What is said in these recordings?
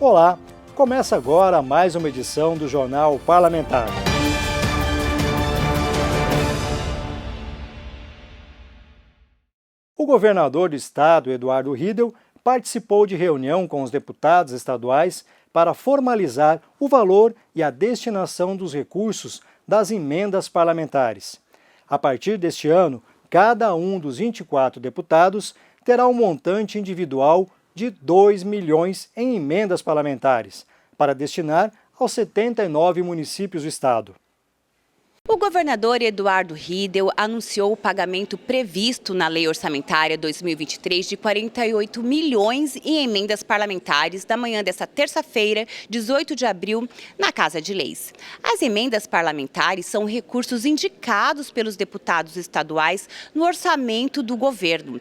Olá, começa agora mais uma edição do Jornal Parlamentar. O governador do estado, Eduardo Riedel, participou de reunião com os deputados estaduais para formalizar o valor e a destinação dos recursos das emendas parlamentares. A partir deste ano, cada um dos 24 deputados terá um montante individual de 2 milhões em emendas parlamentares, para destinar aos 79 municípios do estado. O governador Eduardo Riedel anunciou o pagamento previsto na Lei Orçamentária 2023 de 48 milhões em emendas parlamentares da manhã desta terça-feira, 18 de abril, na Casa de Leis. As emendas parlamentares são recursos indicados pelos deputados estaduais no orçamento do governo.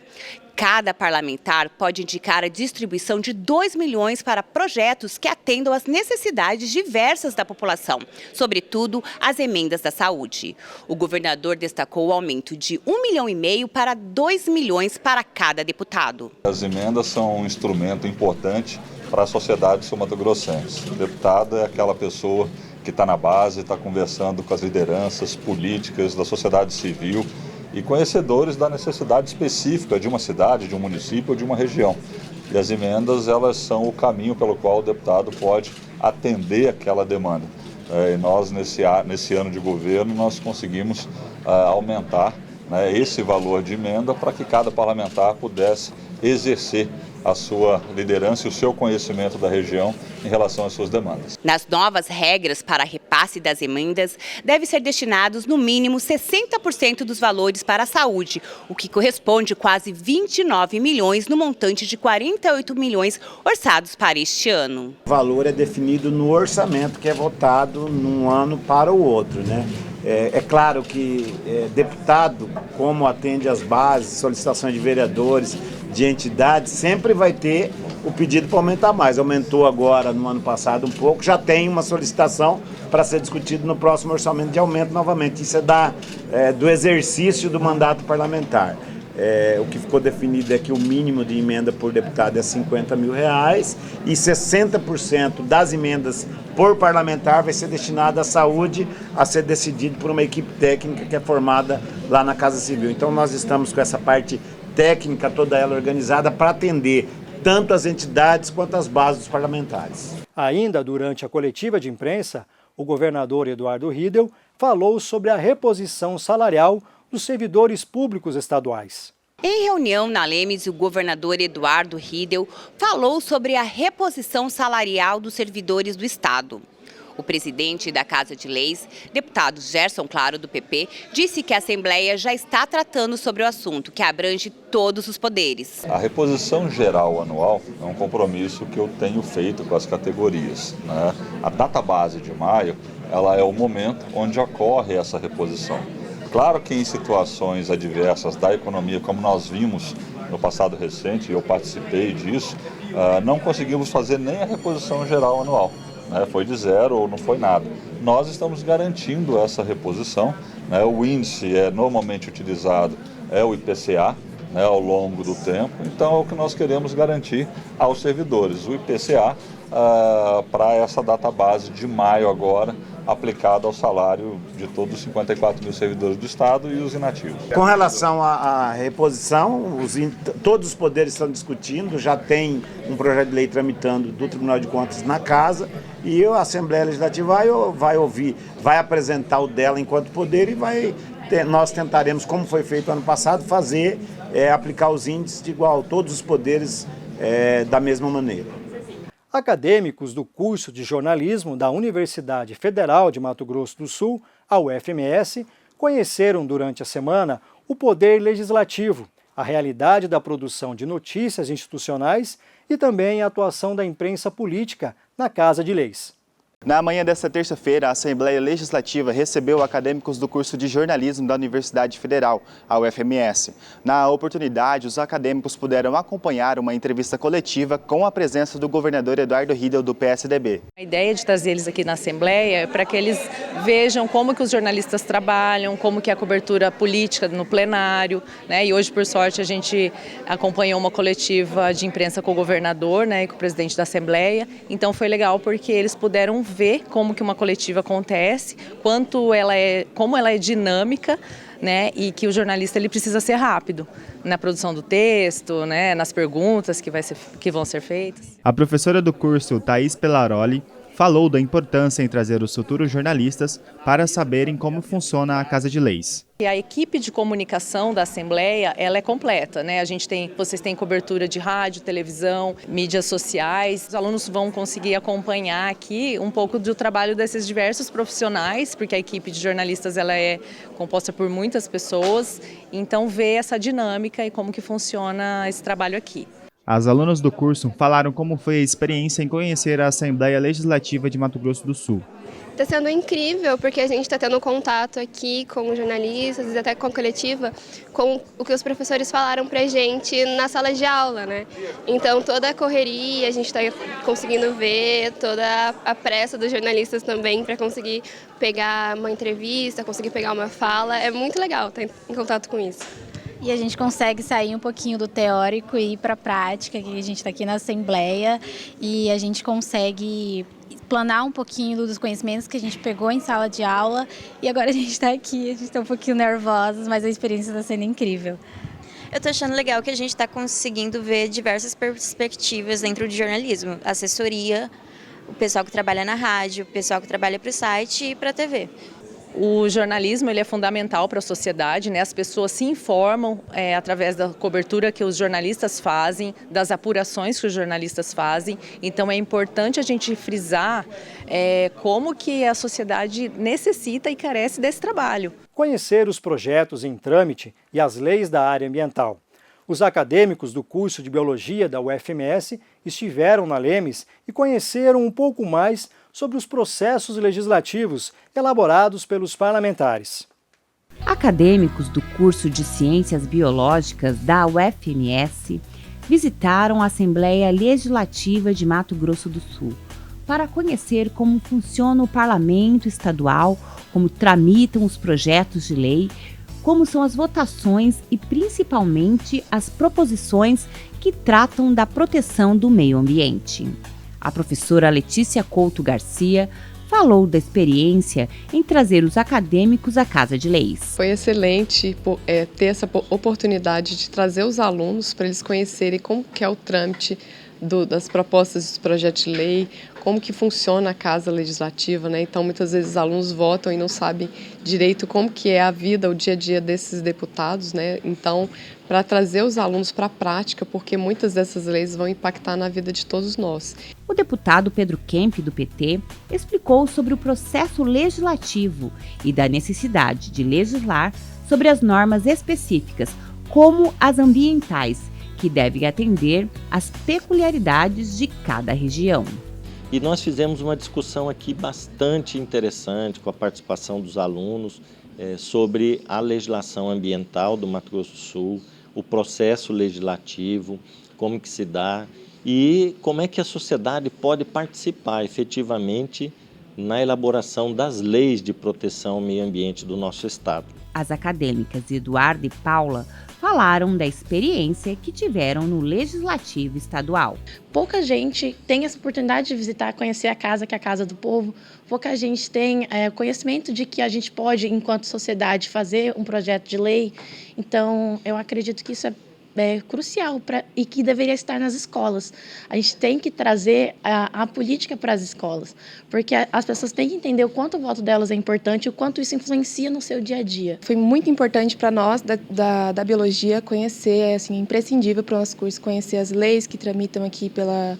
Cada parlamentar pode indicar a distribuição de 2 milhões para projetos que atendam às necessidades diversas da população, sobretudo as emendas da saúde. O governador destacou o aumento de 1,5 milhão para 2 milhões para cada deputado. As emendas são um instrumento importante para a sociedade sul-mato-grossense. O deputado é aquela pessoa que está na base, está conversando com as lideranças políticas da sociedade civil e conhecedores da necessidade específica de uma cidade, de um município ou de uma região. E as emendas, elas são o caminho pelo qual o deputado pode atender aquela demanda. E nós, nesse ano de governo, nós conseguimos aumentar esse valor de emenda para que cada parlamentar pudesse exercer a sua liderança e o seu conhecimento da região em relação às suas demandas. Nas novas regras para repasse das emendas, deve ser destinados no mínimo 60% dos valores para a saúde, o que corresponde a quase 29 milhões no montante de 48 milhões orçados para este ano. O valor é definido no orçamento que é votado num ano para o outro, né? É claro que deputado, como atende às bases, solicitações de vereadores, de entidades, sempre vai ter o pedido para aumentar mais. Aumentou agora no ano passado um pouco, já tem uma solicitação para ser discutido no próximo orçamento de aumento novamente. Isso é do exercício do mandato parlamentar. O que ficou definido é que o mínimo de emenda por deputado é R$50 mil e 60% das emendas por parlamentar vai ser destinada à saúde, a ser decidido por uma equipe técnica que é formada lá na Casa Civil. Então nós estamos com essa parte técnica, toda ela organizada para atender tanto as entidades quanto as bases dos parlamentares. Ainda durante a coletiva de imprensa, o governador Eduardo Riedel falou sobre a reposição salarial dos servidores públicos estaduais. Em reunião na Lemes, o governador Eduardo Riedel falou sobre a reposição salarial dos servidores do estado. O presidente da Casa de Leis, deputado Gerson Claro, do PP, disse que a Assembleia já está tratando sobre o assunto, que abrange todos os poderes. A reposição geral anual é um compromisso que eu tenho feito com as categorias, né? A data base de maio, ela é o momento onde ocorre essa reposição. Claro que em situações adversas da economia, como nós vimos no passado recente, e eu participei disso, não conseguimos fazer nem a reposição geral anual. Foi de zero ou não foi nada. Nós estamos garantindo essa reposição. O índice normalmente utilizado é o IPCA, ao longo do tempo. Então é o que nós queremos garantir aos servidores. O IPCA para essa data base de maio agora, aplicado ao salário de todos os 54 mil servidores do Estado e os inativos. Com relação à reposição, todos os poderes estão discutindo, já tem um projeto de lei tramitando do Tribunal de Contas na Casa e a Assembleia Legislativa vai ouvir, vai apresentar o dela enquanto poder e nós tentaremos, como foi feito ano passado, aplicar os índices de igual, todos os poderes da mesma maneira. Acadêmicos do curso de jornalismo da Universidade Federal de Mato Grosso do Sul, a UFMS, conheceram durante a semana o poder legislativo, a realidade da produção de notícias institucionais e também a atuação da imprensa política na Casa de Leis. Na manhã desta terça-feira, a Assembleia Legislativa recebeu acadêmicos do curso de jornalismo da Universidade Federal, a UFMS. Na oportunidade, os acadêmicos puderam acompanhar uma entrevista coletiva com a presença do governador Eduardo Riedel, do PSDB. A ideia de trazer eles aqui na Assembleia é para que eles vejam como que os jornalistas trabalham, como que é a cobertura política no plenário, né? E hoje, por sorte, a gente acompanhou uma coletiva de imprensa com o governador, né, e com o presidente da Assembleia. Então foi legal porque eles puderam ver como que uma coletiva acontece, como ela é dinâmica, né, e que o jornalista ele precisa ser rápido na produção do texto, né, nas perguntas que vão ser feitas. A professora do curso, Thaís Pelaroli, falou da importância em trazer os futuros jornalistas para saberem como funciona a Casa de Leis. E a equipe de comunicação da Assembleia, ela é completa, né? Vocês têm cobertura de rádio, televisão, mídias sociais. Os alunos vão conseguir acompanhar aqui um pouco do trabalho desses diversos profissionais, porque a equipe de jornalistas ela é composta por muitas pessoas. Então, ver essa dinâmica e como que funciona esse trabalho aqui. As alunas do curso falaram como foi a experiência em conhecer a Assembleia Legislativa de Mato Grosso do Sul. Está sendo incrível porque a gente está tendo contato aqui com os jornalistas e até com a coletiva, com o que os professores falaram para a gente na sala de aula, né? Então toda a correria a gente está conseguindo ver, toda a pressa dos jornalistas também para conseguir pegar uma entrevista, conseguir pegar uma fala. É muito legal estar em contato com isso. E a gente consegue sair um pouquinho do teórico e ir para a prática, que a gente está aqui na Assembleia, e a gente consegue explanar um pouquinho dos conhecimentos que a gente pegou em sala de aula, e agora a gente está aqui, a gente está um pouquinho nervosos, mas a experiência está sendo incrível. Eu estou achando legal que a gente está conseguindo ver diversas perspectivas dentro de jornalismo, assessoria, o pessoal que trabalha na rádio, o pessoal que trabalha para o site e para a TV. O jornalismo ele é fundamental para a sociedade, né? As pessoas se informam através da cobertura que os jornalistas fazem, das apurações que os jornalistas fazem. Então é importante a gente frisar como que a sociedade necessita e carece desse trabalho. Conhecer os projetos em trâmite e as leis da área ambiental. Os acadêmicos do curso de Biologia da UFMS estiveram na Lemes e conheceram um pouco mais sobre os processos legislativos elaborados pelos parlamentares. Acadêmicos do curso de Ciências Biológicas da UFMS visitaram a Assembleia Legislativa de Mato Grosso do Sul para conhecer como funciona o Parlamento Estadual, como tramitam os projetos de lei, como são as votações e principalmente as proposições que tratam da proteção do meio ambiente. A professora Letícia Couto Garcia falou da experiência em trazer os acadêmicos à Casa de Leis. Foi excelente ter essa oportunidade de trazer os alunos para eles conhecerem como que é o trâmite das propostas dos projetos de lei, como que funciona a Casa Legislativa, né? Então, muitas vezes os alunos votam e não sabem direito como que é a vida, o dia a dia desses deputados, né? Então, para trazer os alunos para a prática, porque muitas dessas leis vão impactar na vida de todos nós. O deputado Pedro Kemp, do PT, explicou sobre o processo legislativo e da necessidade de legislar sobre as normas específicas, como as ambientais, que devem atender às peculiaridades de cada região. E nós fizemos uma discussão aqui bastante interessante com a participação dos alunos sobre a legislação ambiental do Mato Grosso do Sul, o processo legislativo, como que se dá e como é que a sociedade pode participar efetivamente na elaboração das leis de proteção ao meio ambiente do nosso estado. As acadêmicas Eduardo e Paula falaram da experiência que tiveram no Legislativo Estadual. Pouca gente tem essa oportunidade de visitar, conhecer a casa, que é a Casa do Povo. Pouca gente tem conhecimento de que a gente pode, enquanto sociedade, fazer um projeto de lei. Então, eu acredito que isso é crucial e que deveria estar nas escolas. A gente tem que trazer a política para as escolas, porque as pessoas têm que entender o quanto o voto delas é importante e o quanto isso influencia no seu dia a dia. Foi muito importante para nós da biologia conhecer, assim, imprescindível para o nosso curso, conhecer as leis que tramitam aqui pela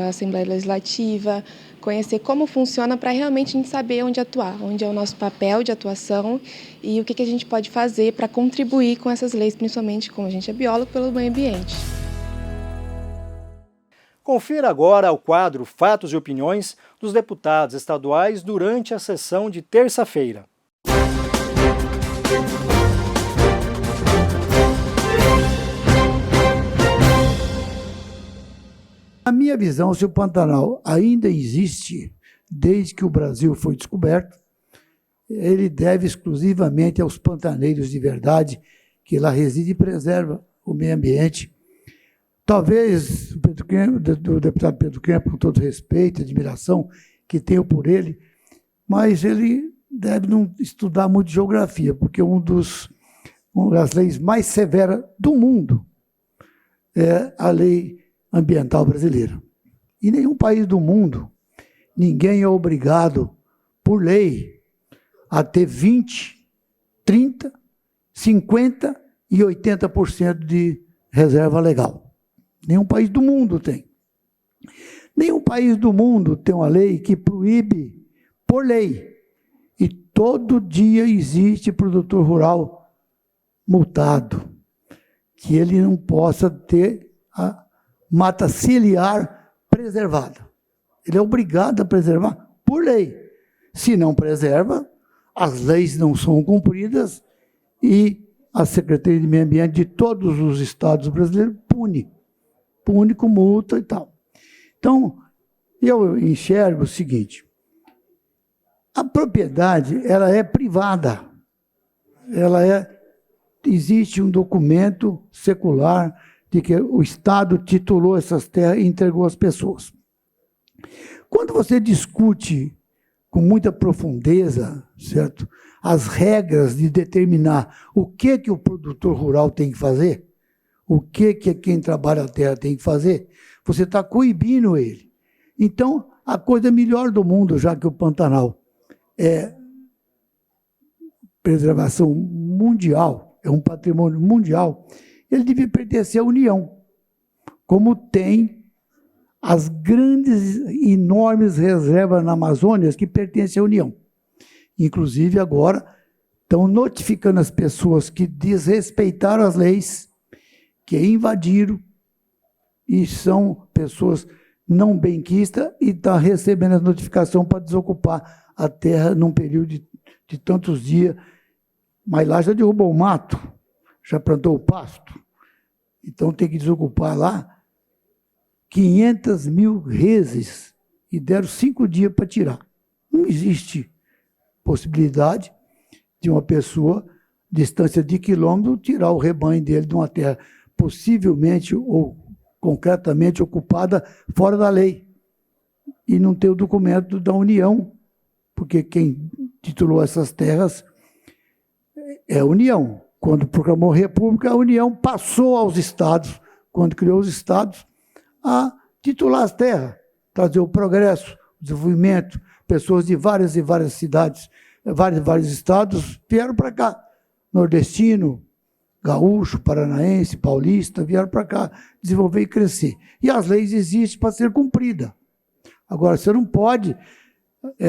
Assembleia Legislativa, conhecer como funciona para realmente a gente saber onde atuar, onde é o nosso papel de atuação e o que a gente pode fazer para contribuir com essas leis, principalmente como a gente é biólogo, pelo meio ambiente. Confira agora o quadro Fatos e Opiniões dos deputados estaduais durante a sessão de terça-feira. Na minha visão, se o Pantanal ainda existe desde que o Brasil foi descoberto, ele deve exclusivamente aos pantaneiros de verdade que lá residem e preservam o meio ambiente. Talvez o deputado Pedro Kemp, com todo respeito e admiração que tenho por ele, mas ele deve não estudar muito geografia, porque uma das leis mais severas do mundo é a lei ambiental brasileira. Em nenhum país do mundo, ninguém é obrigado, por lei, a ter 20, 30, 50 e 80% de reserva legal. Nenhum país do mundo tem. Nenhum país do mundo tem uma lei que proíbe, por lei, e todo dia existe produtor rural multado, que ele não possa ter a mata ciliar preservada. Ele é obrigado a preservar por lei. Se não preserva, as leis não são cumpridas e a Secretaria de Meio Ambiente de todos os estados brasileiros pune com multa e tal. Então, eu enxergo o seguinte: a propriedade, ela é privada. Existe um documento secular de que o Estado titulou essas terras e entregou às pessoas. Quando você discute com muita profundeza, certo, as regras de determinar o que o produtor rural tem que fazer, o que quem trabalha a terra tem que fazer, você está coibindo ele. Então, a coisa melhor do mundo, já que o Pantanal é preservação mundial, é um patrimônio mundial, ele devia pertencer à União, como tem as grandes, enormes reservas na Amazônia que pertencem à União. Inclusive, agora, estão notificando as pessoas que desrespeitaram as leis, que invadiram, e são pessoas não benquistas, e estão recebendo a notificação para desocupar a terra num período de tantos dias. Mas lá já derrubou o mato, já plantou o pasto, então tem que desocupar lá 500 mil reses, e deram 5 dias para tirar. Não existe possibilidade de uma pessoa, distância de quilômetro, tirar o rebanho dele de uma terra possivelmente ou concretamente ocupada fora da lei, e não ter o documento da União, porque quem titulou essas terras é a União. Quando proclamou República, a União passou aos estados, quando criou os estados, a titular as terras, trazer o progresso, o desenvolvimento. Pessoas de várias e várias cidades, vários estados vieram para cá. Nordestino, gaúcho, paranaense, paulista, vieram para cá desenvolver e crescer. E as leis existem para ser cumpridas. Agora, você não pode,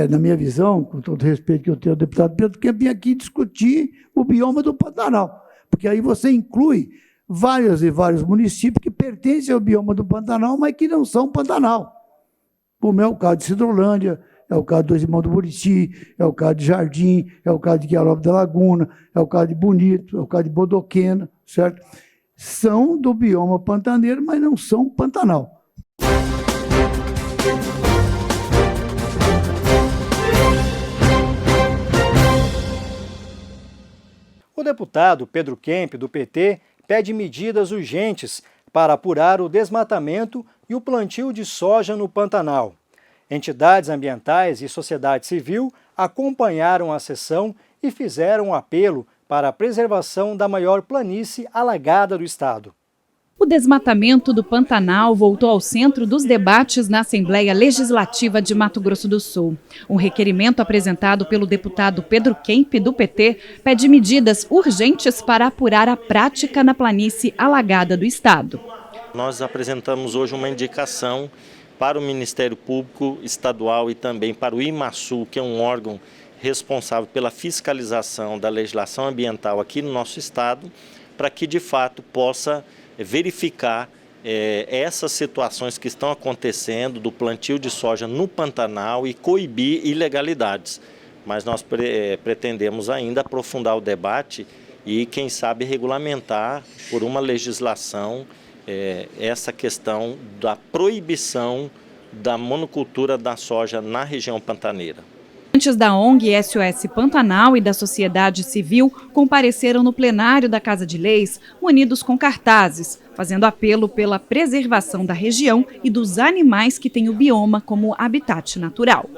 na minha visão, com todo respeito que eu tenho ao deputado Pedro, que vir aqui discutir o bioma do Pantanal, porque aí você inclui vários e vários municípios que pertencem ao bioma do Pantanal, mas que não são Pantanal. Como é o caso de Cidrolândia, é o caso do Dois Irmãos do Buriti, é o caso de Jardim, é o caso de Guiaroba da Laguna, é o caso de Bonito, é o caso de Bodoquena, certo? São do bioma pantaneiro, mas não são Pantanal. O deputado Pedro Kemp, do PT, pede medidas urgentes para apurar o desmatamento e o plantio de soja no Pantanal. Entidades ambientais e sociedade civil acompanharam a sessão e fizeram um apelo para a preservação da maior planície alagada do estado. O desmatamento do Pantanal voltou ao centro dos debates na Assembleia Legislativa de Mato Grosso do Sul. Um requerimento apresentado pelo deputado Pedro Kemp, do PT, pede medidas urgentes para apurar a prática na planície alagada do estado. Nós apresentamos hoje uma indicação para o Ministério Público Estadual e também para o IMASU, que é um órgão responsável pela fiscalização da legislação ambiental aqui no nosso estado, para que de fato possa verificar essas situações que estão acontecendo do plantio de soja no Pantanal e coibir ilegalidades. Mas nós pretendemos ainda aprofundar o debate e, quem sabe, regulamentar por uma legislação essa questão da proibição da monocultura da soja na região pantaneira. Antes da ONG SOS Pantanal e da sociedade civil compareceram no plenário da Casa de Leis, munidos com cartazes, fazendo apelo pela preservação da região e dos animais que têm o bioma como habitat natural.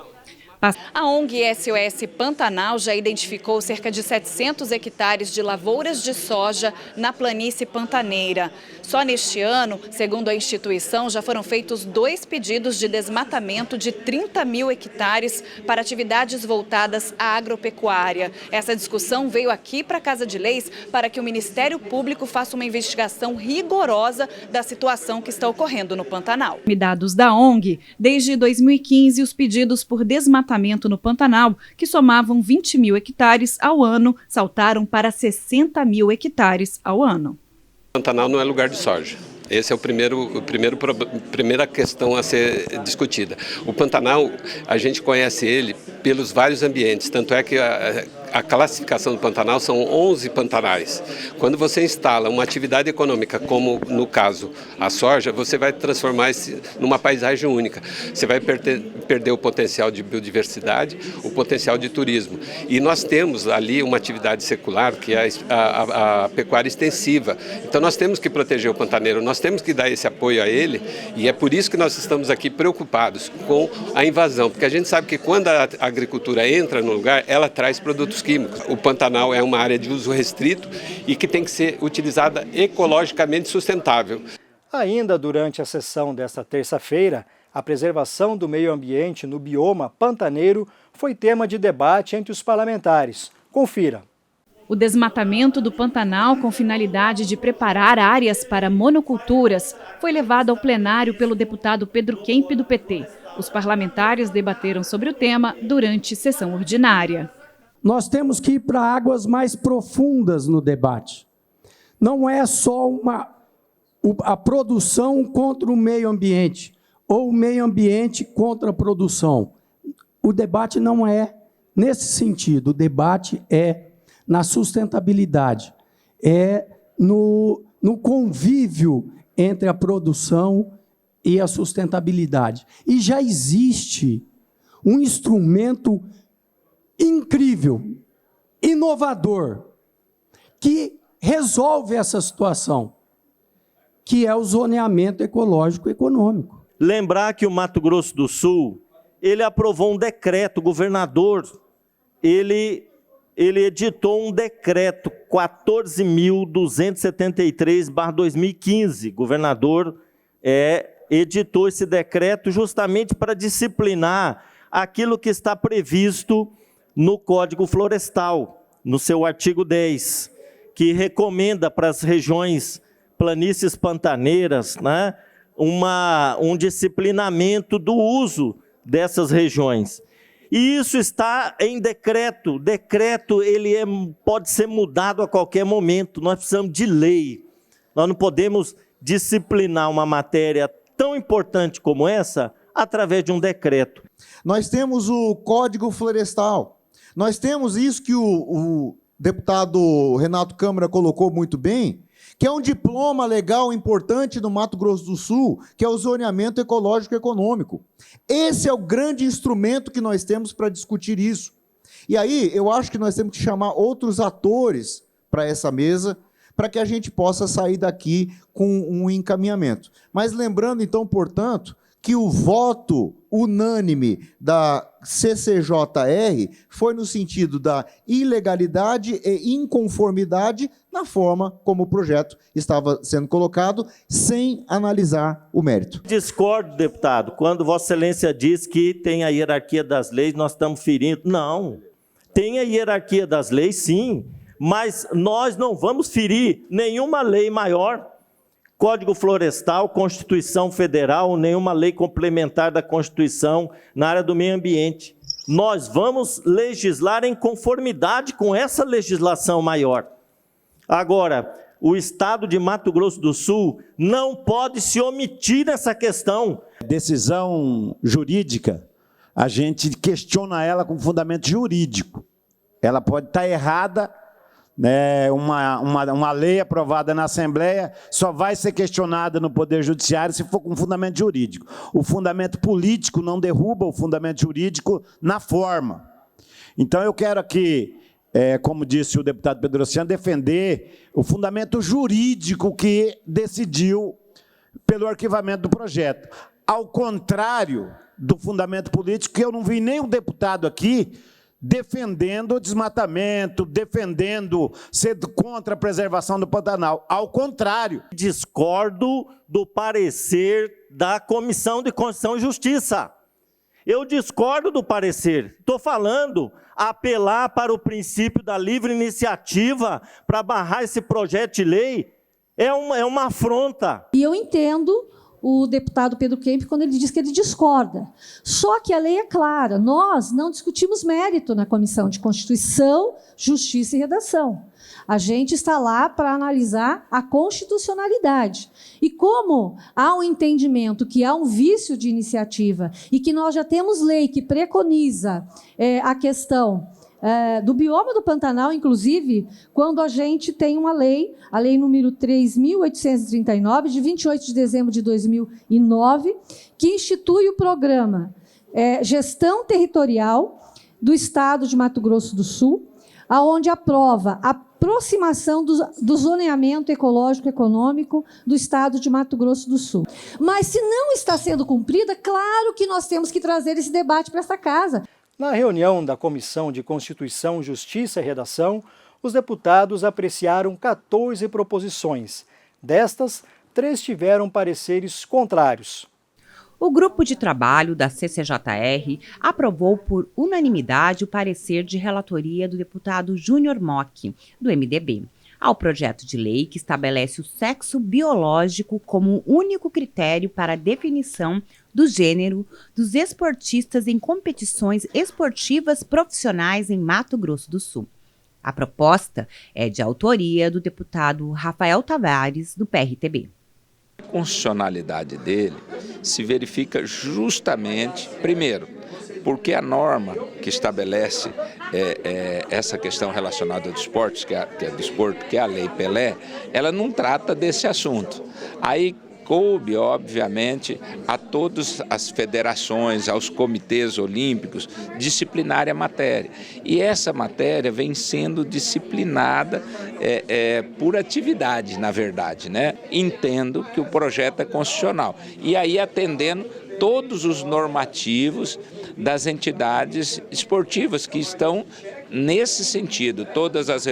A ONG SOS Pantanal já identificou cerca de 700 hectares de lavouras de soja na planície pantaneira. Só neste ano, segundo a instituição, já foram feitos 2 pedidos de desmatamento de 30 mil hectares para atividades voltadas à agropecuária. Essa discussão veio aqui para a Casa de Leis para que o Ministério Público faça uma investigação rigorosa da situação que está ocorrendo no Pantanal. Dados da ONG, desde 2015, os pedidos por desmatamento no Pantanal, que somavam 20 mil hectares ao ano, saltaram para 60 mil hectares ao ano. O Pantanal não é lugar de soja. Esse é primeira questão a ser discutida. O Pantanal, a gente conhece ele pelos vários ambientes, tanto é que a classificação do Pantanal são 11 pantanais. Quando você instala uma atividade econômica, como no caso a soja, você vai transformar isso numa paisagem única. Você vai perder o potencial de biodiversidade, o potencial de turismo. E nós temos ali uma atividade secular, que é a pecuária extensiva. Então nós temos que proteger o pantaneiro, nós temos que dar esse apoio a ele, e é por isso que nós estamos aqui preocupados com a invasão, porque a gente sabe que quando a agricultura entra no lugar, ela traz produtos químicos. O Pantanal é uma área de uso restrito e que tem que ser utilizada ecologicamente sustentável. Ainda durante a sessão desta terça-feira, a preservação do meio ambiente no bioma pantaneiro foi tema de debate entre os parlamentares. Confira. O desmatamento do Pantanal, com finalidade de preparar áreas para monoculturas, foi levado ao plenário pelo deputado Pedro Kemp, do PT. Os parlamentares debateram sobre o tema durante sessão ordinária. Nós temos que ir para águas mais profundas no debate. Não é só a produção contra o meio ambiente, ou o meio ambiente contra a produção. O debate não é nesse sentido, o debate é na sustentabilidade, é no convívio entre a produção e a sustentabilidade. E já existe um instrumento incrível, inovador, que resolve essa situação, que é o zoneamento ecológico econômico. Lembrar que o Mato Grosso do Sul, ele aprovou um decreto, o governador, ele editou um decreto 14.273/2015. O governador editou esse decreto justamente para disciplinar aquilo que está previsto no Código Florestal, no seu artigo 10, que recomenda para as regiões planícies pantaneiras, né, um disciplinamento do uso dessas regiões. E isso está em decreto. Decreto pode ser mudado a qualquer momento. Nós precisamos de lei. Nós não podemos disciplinar uma matéria tão importante como essa através de um decreto. Nós temos o Código Florestal. Nós temos isso que o deputado Renato Câmara colocou muito bem, que é um diploma legal importante no Mato Grosso do Sul, que é o zoneamento ecológico econômico. Esse é o grande instrumento que nós temos para discutir isso. E aí, eu acho que nós temos que chamar outros atores para essa mesa, para que a gente possa sair daqui com um encaminhamento. Mas lembrando, então, portanto, que o voto unânime da CCJR foi no sentido da ilegalidade e inconformidade na forma como o projeto estava sendo colocado, sem analisar o mérito. Discordo, deputado, quando Vossa Excelência diz que tem a hierarquia das leis, nós estamos ferindo. Não, tem a hierarquia das leis, sim, mas nós não vamos ferir nenhuma lei maior. Código Florestal, Constituição Federal, nenhuma lei complementar da Constituição na área do meio ambiente. Nós vamos legislar em conformidade com essa legislação maior. Agora, o Estado de Mato Grosso do Sul não pode se omitir nessa questão. Decisão jurídica, a gente questiona ela com fundamento jurídico. Ela pode estar errada, né? Uma lei aprovada na Assembleia só vai ser questionada no Poder Judiciário se for com fundamento jurídico. O fundamento político não derruba o fundamento jurídico na forma. Então, eu quero aqui, como disse o deputado Pedrociano, defender o fundamento jurídico que decidiu pelo arquivamento do projeto. Ao contrário do fundamento político, que eu não vi nenhum deputado aqui defendendo o desmatamento, defendendo ser contra a preservação do Pantanal. Ao contrário. Discordo do parecer da Comissão de Constituição e Justiça. Eu discordo do parecer. Estou falando apelar para o princípio da livre iniciativa para barrar esse projeto de lei é uma afronta. E eu entendo o deputado Pedro Kemp quando ele diz que ele discorda. Só que a lei é clara, nós não discutimos mérito na Comissão de Constituição, Justiça e Redação. A gente está lá para analisar a constitucionalidade. E como há um entendimento que há um vício de iniciativa e que nós já temos lei que preconiza a questão do bioma do Pantanal, inclusive, quando a gente tem uma lei, a lei número 3.839, de 28 de dezembro de 2009, que institui o programa Gestão Territorial do Estado de Mato Grosso do Sul, aonde aprova a aproximação do zoneamento ecológico e econômico do Estado de Mato Grosso do Sul. Mas, se não está sendo cumprida, claro que nós temos que trazer esse debate para essa casa. Na reunião da Comissão de Constituição, Justiça e Redação, os deputados apreciaram 14 proposições. Destas, 3 tiveram pareceres contrários. O grupo de trabalho da CCJR aprovou por unanimidade o parecer de relatoria do deputado Júnior Mock, do MDB, ao projeto de lei que estabelece o sexo biológico como único critério para a definição do gênero dos esportistas em competições esportivas profissionais em Mato Grosso do Sul. A proposta é de autoria do deputado Rafael Tavares, do PRTB. A constitucionalidade dele se verifica justamente, primeiro, porque a norma que estabelece essa questão relacionada ao esporte, que é do esporte, que é a Lei Pelé, ela não trata desse assunto. Aí coube, obviamente, a todas as federações, aos comitês olímpicos, disciplinarem a matéria. E essa matéria vem sendo disciplinada por atividade, na verdade, né? Entendo que o projeto é constitucional. E aí atendendo todos os normativos das entidades esportivas que estão nesse sentido, todas as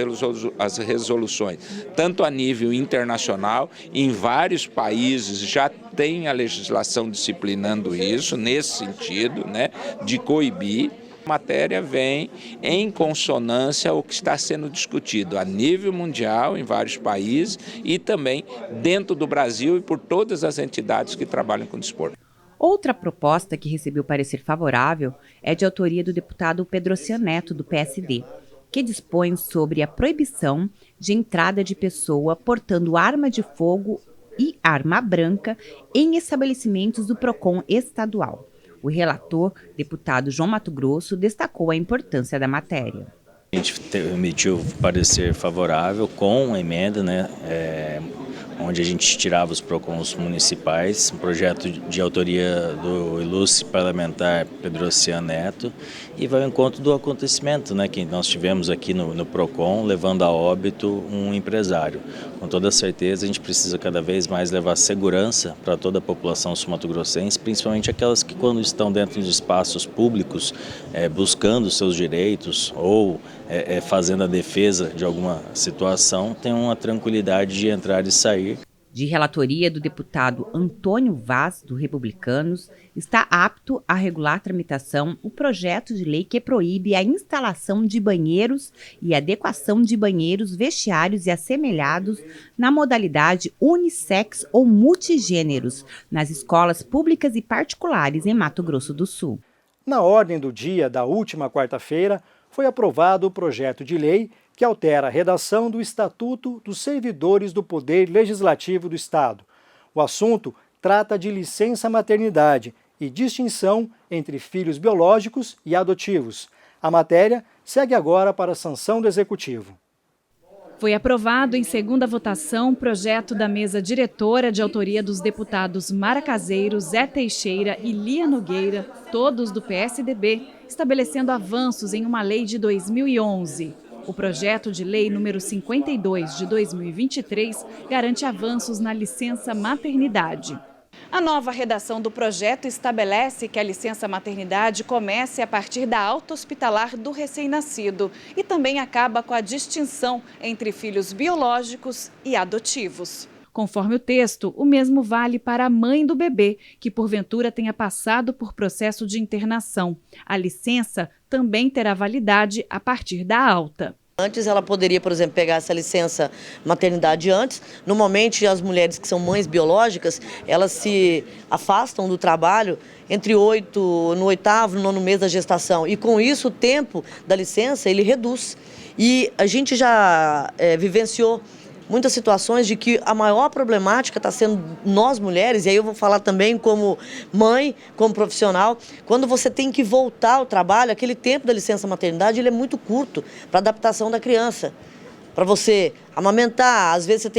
resoluções, tanto a nível internacional, em vários países já tem a legislação disciplinando isso, nesse sentido, né, de coibir. A matéria vem em consonância ao que está sendo discutido a nível mundial, em vários países, e também dentro do Brasil e por todas as entidades que trabalham com desporto. Outra proposta que recebeu parecer favorável é de autoria do deputado Pedrociano Neto, do PSD, que dispõe sobre a proibição de entrada de pessoa portando arma de fogo e arma branca em estabelecimentos do PROCON estadual. O relator, deputado João Mato Grosso, destacou a importância da matéria. A gente emitiu parecer favorável com a emenda, né? Onde a gente tirava os PROCONs municipais, um projeto de autoria do ilustre parlamentar Pedrociano Neto, e vai ao encontro do acontecimento, né, que nós tivemos aqui no PROCON, levando a óbito um empresário. Com toda certeza, a gente precisa cada vez mais levar segurança para toda a população sul-mato-grossense, principalmente aquelas que, quando estão dentro de espaços públicos, buscando seus direitos ou fazendo a defesa de alguma situação, tem uma tranquilidade de entrar e sair. De relatoria do deputado Antônio Vaz, do Republicanos, está apto a regular a tramitação o projeto de lei que proíbe a instalação de banheiros e adequação de banheiros, vestiários e assemelhados na modalidade unissex ou multigêneros nas escolas públicas e particulares em Mato Grosso do Sul. Na ordem do dia da última quarta-feira, foi aprovado o projeto de lei que altera a redação do Estatuto dos Servidores do Poder Legislativo do Estado. O assunto trata de licença maternidade e distinção entre filhos biológicos e adotivos. A matéria segue agora para a sanção do Executivo. Foi aprovado em segunda votação o projeto da mesa diretora de autoria dos deputados Mara Caseiro, Zé Teixeira e Lia Nogueira, todos do PSDB, estabelecendo avanços em uma lei de 2011. O projeto de lei número 52 de 2023 garante avanços na licença maternidade. A nova redação do projeto estabelece que a licença maternidade comece a partir da alta hospitalar do recém-nascido e também acaba com a distinção entre filhos biológicos e adotivos. Conforme o texto, o mesmo vale para a mãe do bebê, que porventura tenha passado por processo de internação. A licença também terá validade a partir da alta. Antes ela poderia, por exemplo, pegar essa licença maternidade antes. Normalmente as mulheres que são mães biológicas, elas se afastam do trabalho no 8º, 9º mês da gestação. E com isso o tempo da licença ele reduz. E a gente já vivenciou muitas situações de que a maior problemática está sendo nós mulheres, e aí eu vou falar também como mãe, como profissional, quando você tem que voltar ao trabalho, aquele tempo da licença maternidade ele é muito curto para a adaptação da criança. Para você amamentar, às vezes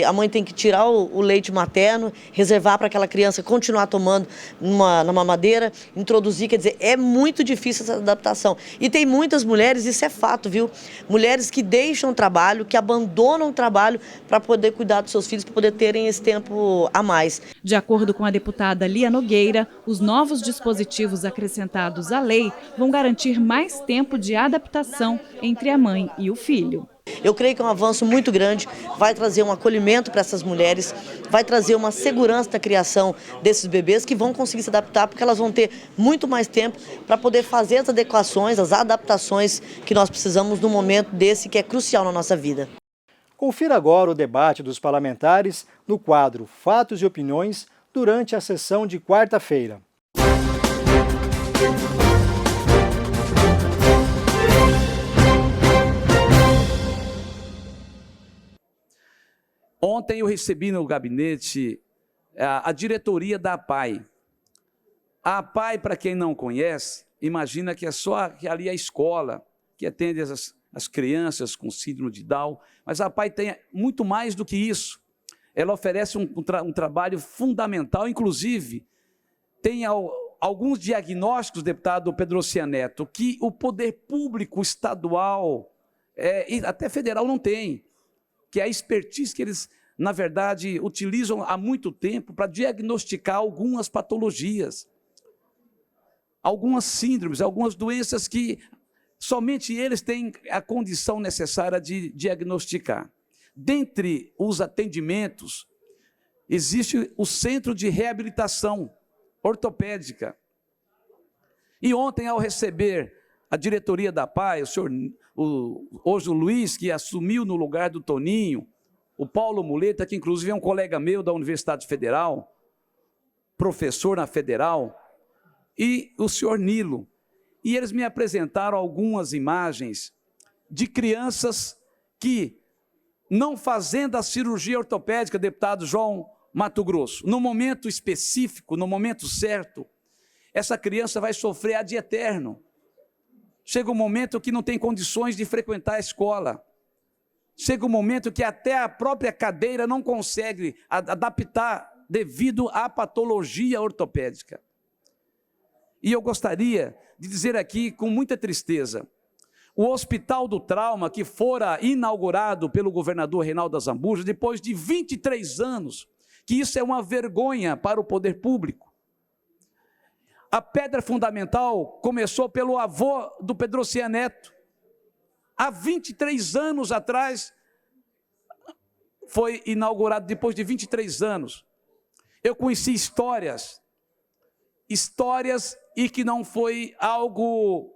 a mãe tem que tirar o leite materno, reservar para aquela criança continuar tomando na mamadeira, introduzir, quer dizer, é muito difícil essa adaptação. E tem muitas mulheres, isso é fato, viu? Mulheres que deixam o trabalho, que abandonam o trabalho para poder cuidar dos seus filhos, para poder terem esse tempo a mais. De acordo com a deputada Lia Nogueira, os novos dispositivos acrescentados à lei vão garantir mais tempo de adaptação entre a mãe e o filho. Eu creio que é um avanço muito grande, vai trazer um acolhimento para essas mulheres, vai trazer uma segurança da criação desses bebês que vão conseguir se adaptar, porque elas vão ter muito mais tempo para poder fazer as adequações, as adaptações que nós precisamos num momento desse que é crucial na nossa vida. Confira agora o debate dos parlamentares no quadro Fatos e Opiniões durante a sessão de quarta-feira. Ontem eu recebi no gabinete a diretoria da APAI. A APAI, para quem não conhece, imagina que é só que ali é a escola que atende as crianças com síndrome de Down, mas a APAI tem muito mais do que isso. Ela oferece um trabalho fundamental, inclusive tem alguns diagnósticos, deputado Pedro Cianeto, que o poder público estadual e até federal não tem, que é a expertise que eles, na verdade, utilizam há muito tempo para diagnosticar algumas patologias, algumas síndromes, algumas doenças que somente eles têm a condição necessária de diagnosticar. Dentre os atendimentos, existe o Centro de Reabilitação Ortopédica. E ontem, ao receber a diretoria da APAI, hoje o Luiz, que assumiu no lugar do Toninho, o Paulo Muleta, que inclusive é um colega meu da Universidade Federal, professor na Federal, e o senhor Nilo. E eles me apresentaram algumas imagens de crianças que, não fazendo a cirurgia ortopédica, deputado João Mato Grosso, no momento específico, no momento certo, essa criança vai sofrer ad eterno. Chega um momento que não tem condições de frequentar a escola. Chega um momento que até a própria cadeira não consegue adaptar devido à patologia ortopédica. E eu gostaria de dizer aqui com muita tristeza, o Hospital do Trauma, que fora inaugurado pelo governador Reinaldo Azambuja, depois de 23 anos, que isso é uma vergonha para o poder público. A pedra fundamental começou pelo avô do Pedro Cianeto. Há 23 anos atrás, foi inaugurado depois de 23 anos. Eu conheci histórias e que não foi algo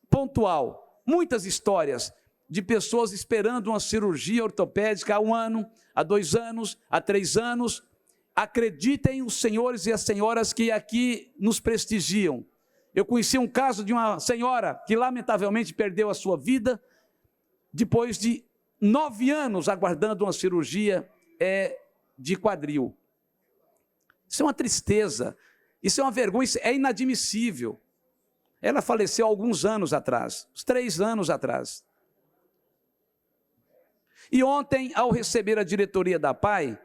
pontual. Muitas histórias de pessoas esperando uma cirurgia ortopédica há 1 ano, há 2 anos, há 3 anos. Acreditem os senhores e as senhoras que aqui nos prestigiam. Eu conheci um caso de uma senhora que lamentavelmente perdeu a sua vida depois de 9 anos aguardando uma cirurgia de quadril. Isso é uma tristeza, isso é uma vergonha, isso é inadmissível. Ela faleceu há alguns anos atrás, uns 3 anos atrás. E ontem, ao receber a diretoria da PAI,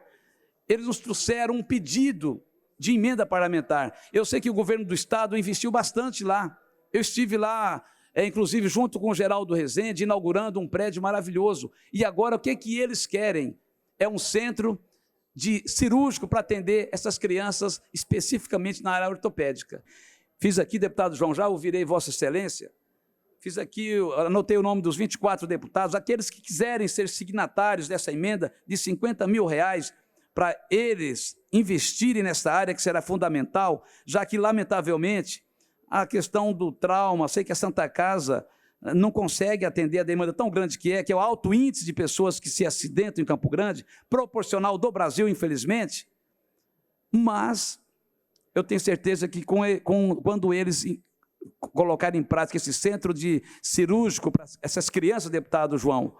eles nos trouxeram um pedido de emenda parlamentar. Eu sei que o governo do Estado investiu bastante lá. Eu estive lá, inclusive junto com o Geraldo Rezende, inaugurando um prédio maravilhoso. E agora o que eles querem? É um centro cirúrgico para atender essas crianças, especificamente na área ortopédica. Fiz aqui, deputado João, já ouvirei Vossa Excelência. Fiz aqui, anotei o nome dos 24 deputados, aqueles que quiserem ser signatários dessa emenda de R$50 mil, para eles investirem nessa área que será fundamental, já que, lamentavelmente, a questão do trauma, sei que a Santa Casa não consegue atender a demanda tão grande que é o alto índice de pessoas que se acidentam em Campo Grande, proporcional do Brasil, infelizmente, mas eu tenho certeza que quando eles colocarem em prática esse centro de cirúrgico para essas crianças, deputado João,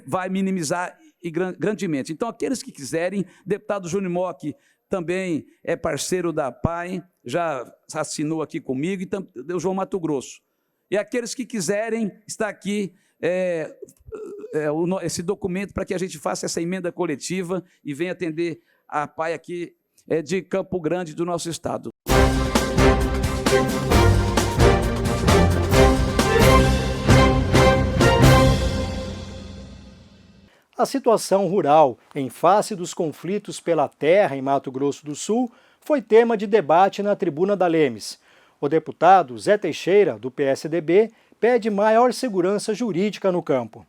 vai minimizar grandemente. Então, aqueles que quiserem, deputado Júnior Mock também é parceiro da PAI, já assinou aqui comigo, e o João Mato Grosso. E aqueles que quiserem, está aqui esse documento para que a gente faça essa emenda coletiva e venha atender a PAI aqui de Campo Grande, do nosso estado. A situação rural, em face dos conflitos pela terra em Mato Grosso do Sul, foi tema de debate na tribuna da Lemes. O deputado Zé Teixeira, do PSDB, pede maior segurança jurídica no campo.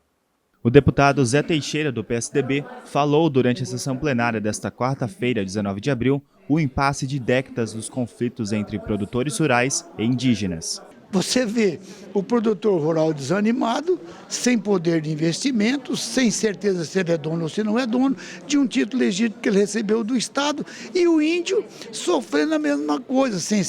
O deputado Zé Teixeira, do PSDB, falou durante a sessão plenária desta quarta-feira, 19 de abril, o impasse de décadas dos conflitos entre produtores rurais e indígenas. Você vê o produtor rural desanimado, sem poder de investimento, sem certeza se ele é dono ou se não é dono, de um título legítimo que ele recebeu do Estado, e o índio sofrendo a mesma coisa, sem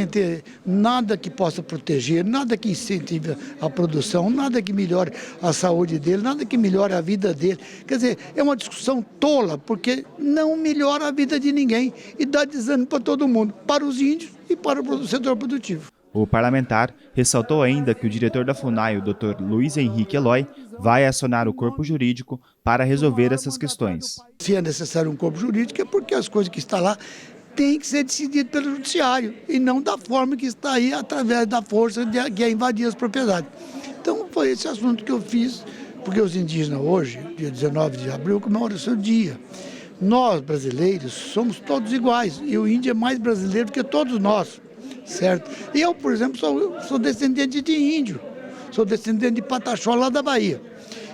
ter nada que possa proteger, nada que incentive a produção, nada que melhore a saúde dele, nada que melhore a vida dele. Quer dizer, é uma discussão tola, porque não melhora a vida de ninguém e dá desânimo para todo mundo, para os índios e para o setor produtivo. O parlamentar ressaltou ainda que o diretor da FUNAI, o Dr. Luiz Henrique Eloy, vai acionar o corpo jurídico para resolver essas questões. Se é necessário um corpo jurídico, é porque as coisas que estão lá têm que ser decididas pelo judiciário e não da forma que está aí, através da força que é invadir as propriedades. Então foi esse assunto que eu fiz, porque os indígenas hoje, dia 19 de abril, comemoram o seu dia. Nós, brasileiros, somos todos iguais e o índio é mais brasileiro que todos nós. Certo? E eu, por exemplo, sou descendente de índio, sou descendente de Pataxó, lá da Bahia.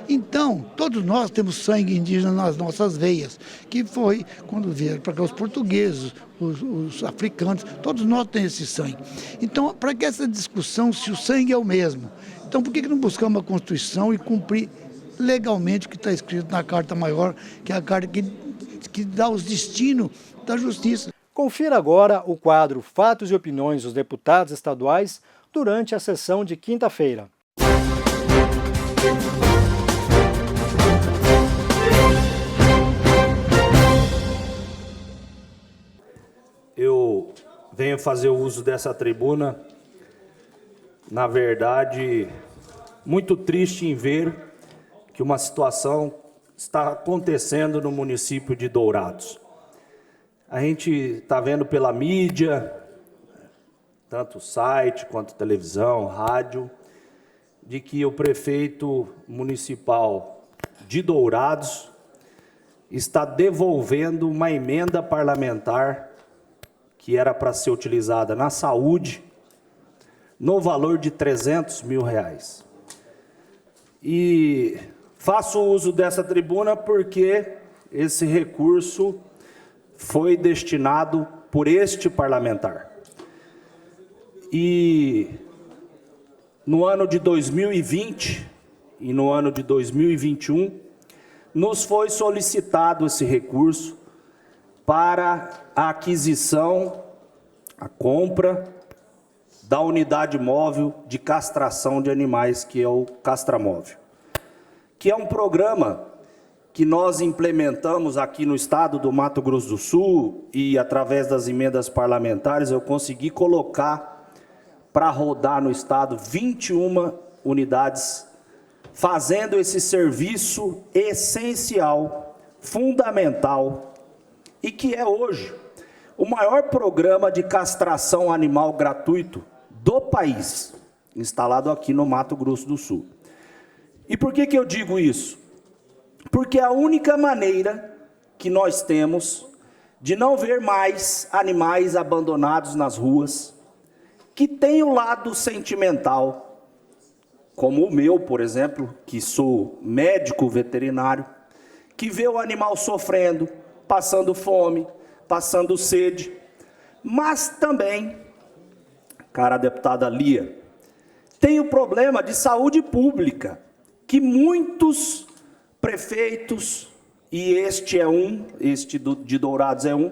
Então, todos nós temos sangue indígena nas nossas veias, que foi quando vieram para cá os portugueses, os africanos, todos nós temos esse sangue. Então, para que essa discussão, se o sangue é o mesmo, então por que não buscamos a Constituição e cumprir legalmente o que está escrito na Carta Maior, que é a carta que dá os destinos da justiça? Confira agora o quadro Fatos e Opiniões dos Deputados Estaduais durante a sessão de quinta-feira. Eu venho fazer o uso dessa tribuna, na verdade, muito triste em ver que uma situação está acontecendo no município de Dourados. A gente está vendo pela mídia, tanto site quanto televisão, rádio, de que o prefeito municipal de Dourados está devolvendo uma emenda parlamentar que era para ser utilizada na saúde, no valor de R$300 mil. E faço uso dessa tribuna porque esse recurso foi destinado por este parlamentar. E no ano de 2020 e no ano de 2021, nos foi solicitado esse recurso para a aquisição, a compra da unidade móvel de castração de animais, que é o Castramóvel. que é um programa que nós implementamos aqui no estado do Mato Grosso do Sul e, através das emendas parlamentares, eu consegui colocar para rodar no estado 21 unidades, fazendo esse serviço essencial, fundamental, e que é hoje o maior programa de castração animal gratuito do país, instalado aqui no Mato Grosso do Sul. E por que eu digo isso? Porque é a única maneira que nós temos de não ver mais animais abandonados nas ruas, que tem o lado sentimental, como o meu, por exemplo, que sou médico veterinário, que vê o animal sofrendo, passando fome, passando sede, mas também, cara deputada Lia, tem o problema de saúde pública, que muitos prefeitos, e este de Dourados é um,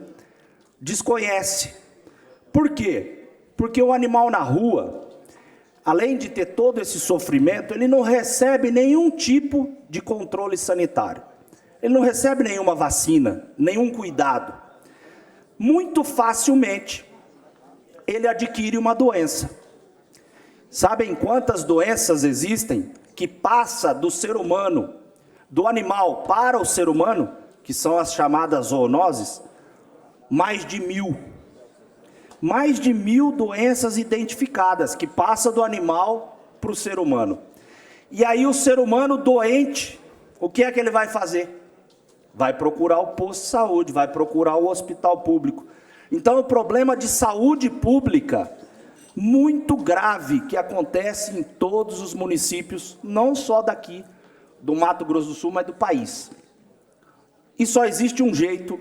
desconhece. Por quê? Porque o animal na rua, além de ter todo esse sofrimento, ele não recebe nenhum tipo de controle sanitário. Ele não recebe nenhuma vacina, nenhum cuidado. Muito facilmente, ele adquire uma doença. Sabem quantas doenças existem que passa do ser humano, do animal para o ser humano, que são as chamadas zoonoses? Mais de 1000. Mais de 1000 doenças identificadas, que passa do animal para o ser humano. E aí o ser humano doente, o que é que ele vai fazer? Vai procurar o posto de saúde, vai procurar o hospital público. Então, o problema de saúde pública muito grave que acontece em todos os municípios, não só daqui do Mato Grosso do Sul, mas do país. E só existe um jeito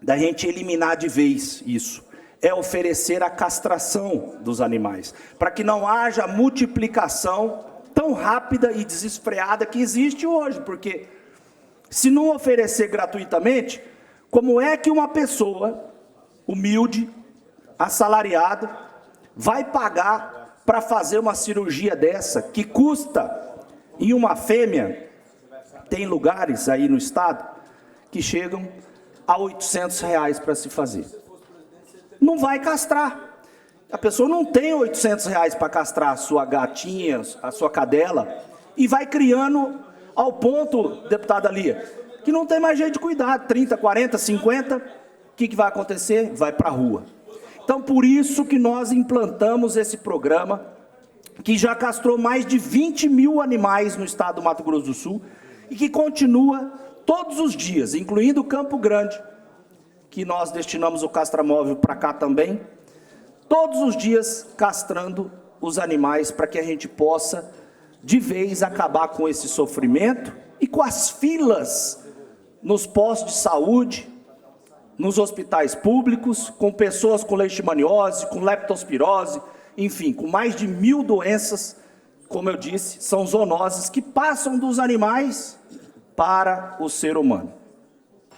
da gente eliminar de vez isso, é oferecer a castração dos animais, para que não haja multiplicação tão rápida e desenfreada que existe hoje, porque se não oferecer gratuitamente, como é que uma pessoa humilde, assalariada, vai pagar para fazer uma cirurgia dessa, que custa, em uma fêmea, tem lugares aí no estado, que chegam a R$800 para se fazer. Não vai castrar. A pessoa não tem R$800 para castrar a sua gatinha, a sua cadela, e vai criando ao ponto, deputada Lia, que não tem mais jeito de cuidar, 30, 40, 50, o que vai acontecer? Vai para a rua. Então, por isso que nós implantamos esse programa, que já castrou mais de 20 mil animais no estado do Mato Grosso do Sul, e que continua todos os dias, incluindo Campo Grande, que nós destinamos o castramóvel para cá também, todos os dias castrando os animais para que a gente possa, de vez, acabar com esse sofrimento e com as filas nos postos de saúde, nos hospitais públicos, com pessoas com leishmaniose, com leptospirose, enfim, com mais de 1000 doenças, como eu disse, são zoonoses que passam dos animais para o ser humano.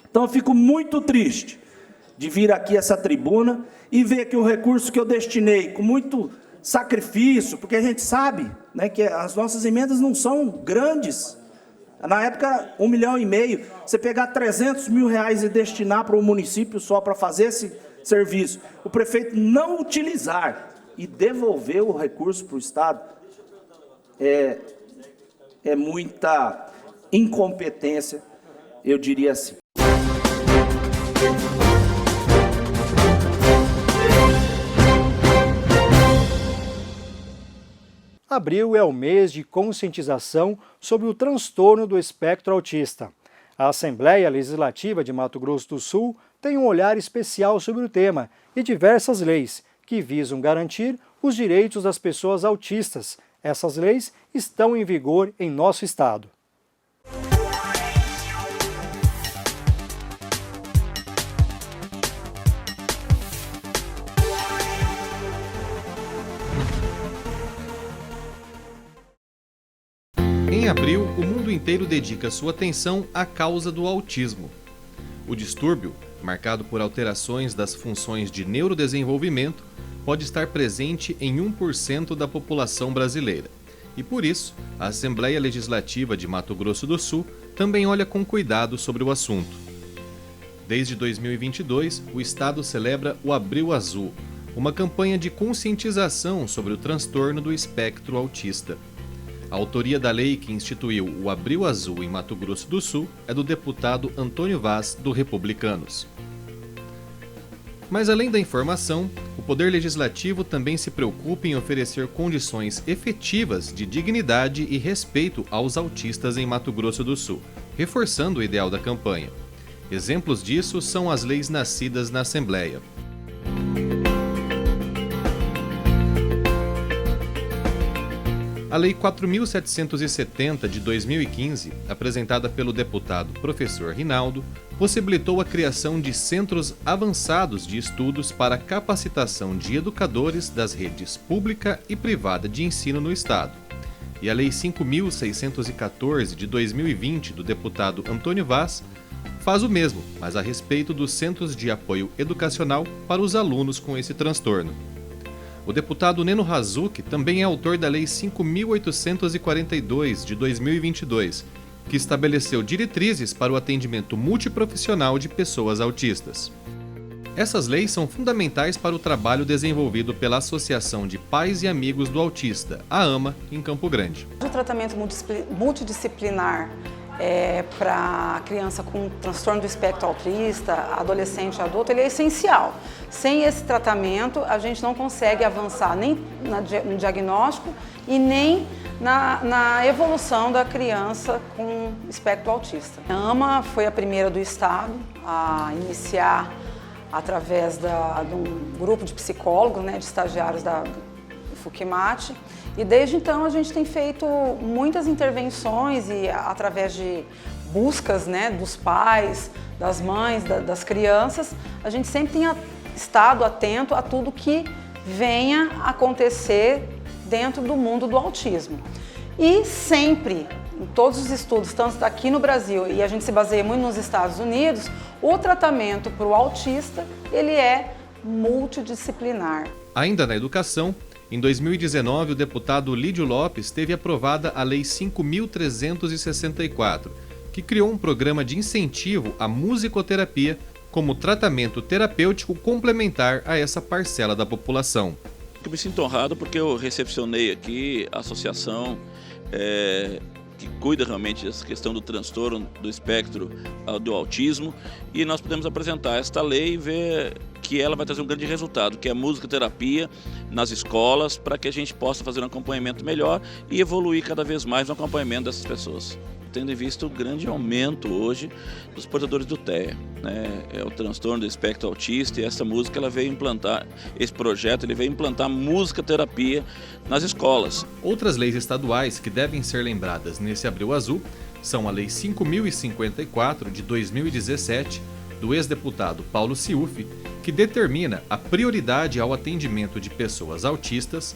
Então eu fico muito triste de vir aqui a essa tribuna e ver que o recurso que eu destinei com muito sacrifício, porque a gente sabe, né, que as nossas emendas não são grandes. Na época, 1,5 milhão. Você pegar 300 mil reais e destinar para um município só para fazer esse serviço, o prefeito não utilizar e devolver o recurso para o Estado, é muita incompetência, eu diria assim. Abril é o mês de conscientização sobre o transtorno do espectro autista. A Assembleia Legislativa de Mato Grosso do Sul tem um olhar especial sobre o tema e diversas leis que visam garantir os direitos das pessoas autistas. Essas leis estão em vigor em nosso estado. Em abril, o mundo inteiro dedica sua atenção à causa do autismo. O distúrbio, marcado por alterações das funções de neurodesenvolvimento, pode estar presente em 1% da população brasileira E por isso, a Assembleia Legislativa de Mato Grosso do Sul também olha com cuidado sobre o assunto. Desde 2022, o Estado celebra o Abril Azul, uma campanha de conscientização sobre o transtorno do espectro autista. A autoria da lei que instituiu o Abril Azul em Mato Grosso do Sul é do deputado Antônio Vaz, do Republicanos. Mas além da informação, o Poder Legislativo também se preocupa em oferecer condições efetivas de dignidade e respeito aos autistas em Mato Grosso do Sul, reforçando o ideal da campanha. Exemplos disso são as leis nascidas na Assembleia. A Lei 4.770 de 2015, apresentada pelo deputado Professor Rinaldo, possibilitou a criação de centros avançados de estudos para capacitação de educadores das redes pública e privada de ensino no Estado. E a Lei 5.614 de 2020, do deputado Antônio Vaz, faz o mesmo, mas a respeito dos centros de apoio educacional para os alunos com esse transtorno. O deputado Neno Razucchi também é autor da Lei 5.842, de 2022, que estabeleceu diretrizes para o atendimento multiprofissional de pessoas autistas. Essas leis são fundamentais para o trabalho desenvolvido pela Associação de Pais e Amigos do Autista, a AMA, em Campo Grande. O tratamento multidisciplinar para criança com transtorno do espectro autista, adolescente e adulto, ele é essencial. Sem esse tratamento, a gente não consegue avançar nem no diagnóstico e nem na evolução da criança com espectro autista. A AMA foi a primeira do Estado a iniciar, através de um grupo de psicólogos, de estagiários da FUCMAT, e desde então a gente tem feito muitas intervenções e através de buscas dos pais, das mães, das crianças, a gente sempre tem estado atento a tudo que venha acontecer dentro do mundo do autismo. E sempre, em todos os estudos, tanto aqui no Brasil e a gente se baseia muito nos Estados Unidos, o tratamento para o autista ele é multidisciplinar. Ainda na educação, em 2019, o deputado Lídio Lopes teve aprovada a Lei 5.364, que criou um programa de incentivo à musicoterapia como tratamento terapêutico complementar a essa parcela da população. Eu me sinto honrado porque eu recepcionei aqui a associação que cuida realmente dessa questão do transtorno do espectro do autismo, e nós podemos apresentar esta lei e ver que ela vai trazer um grande resultado, que é a musicoterapia nas escolas, para que a gente possa fazer um acompanhamento melhor e evoluir cada vez mais no acompanhamento dessas pessoas. Tendo em vista o grande aumento hoje dos portadores do TEA, é o transtorno do espectro autista, e essa música ela veio implantar, esse projeto ele veio implantar musicoterapia nas escolas. Outras leis estaduais que devem ser lembradas nesse Abril Azul são a Lei 5.054 de 2017, do ex-deputado Paulo Ciuffi, que determina a prioridade ao atendimento de pessoas autistas,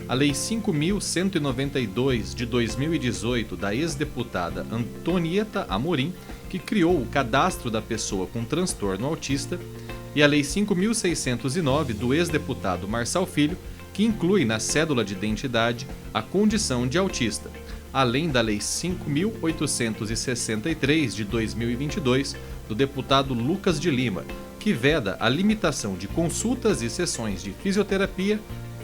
a Lei 5.192 de 2018 da ex-deputada Antonieta Amorim, que criou o cadastro da pessoa com transtorno autista, e a Lei 5.609 do ex-deputado Marçal Filho, que inclui na cédula de identidade a condição de autista, além da Lei 5.863 de 2022 do deputado Lucas de Lima, que veda a limitação de consultas e sessões de fisioterapia,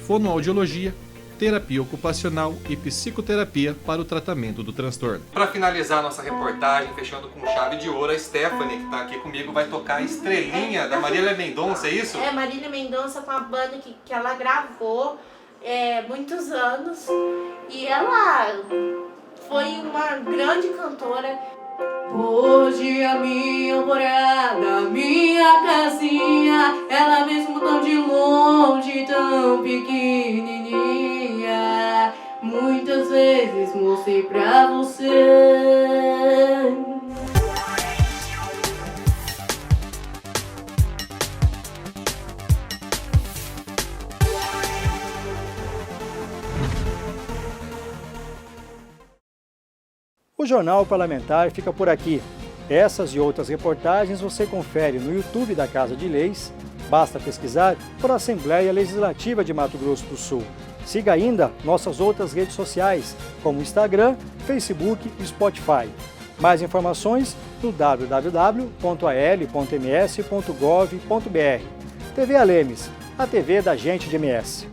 fonoaudiologia, terapia ocupacional e psicoterapia para o tratamento do transtorno. Para finalizar a nossa reportagem, fechando com chave de ouro, a Stephanie, que está aqui comigo, vai tocar a Estrelinha da Marília Mendonça, é isso? Marília Mendonça com a banda que ela gravou muitos anos, e ela foi uma grande cantora. Hoje a minha morada, minha casinha, ela mesmo tão de longe, tão pequenininha, muitas vezes mostrei pra você. O Jornal Parlamentar fica por aqui. Essas e outras reportagens você confere no YouTube da Casa de Leis, Basta pesquisar por Assembleia Legislativa de Mato Grosso do Sul. Siga ainda nossas outras redes sociais, como Instagram, Facebook e Spotify. Mais informações no www.al.ms.gov.br. TV Alemes, a TV da gente de MS.